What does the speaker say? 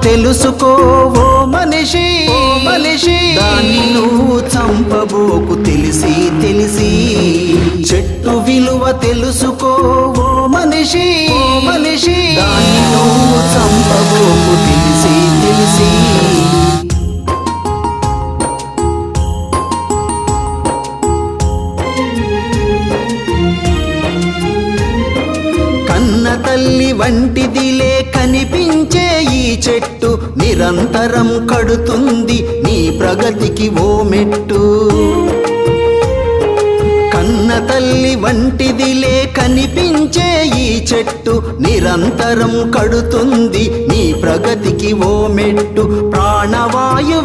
తెలుసుకో ఓ మనిషి, దాన్ని నువ్వు చంపబోకు తెలిసి తెలిసి. చెట్టు విలువ తెలుసుకో ఓ మనిషి, దాన్ని నువ్వు చంపబోకు తెలిసి తెలిసి. కన్న తల్లి వంటిదిలే కనిపించే ఈ చెట్టు నిరంతరం కడుతుంది నీ ప్రగతికి ఓ మెట్టు. కన్న తల్లి వంటిదిలే కనిపించే ఈ చెట్టు నిరంతరం కడుతుంది నీ ప్రగతికి ఓ మెట్టు. ప్రాణవాయు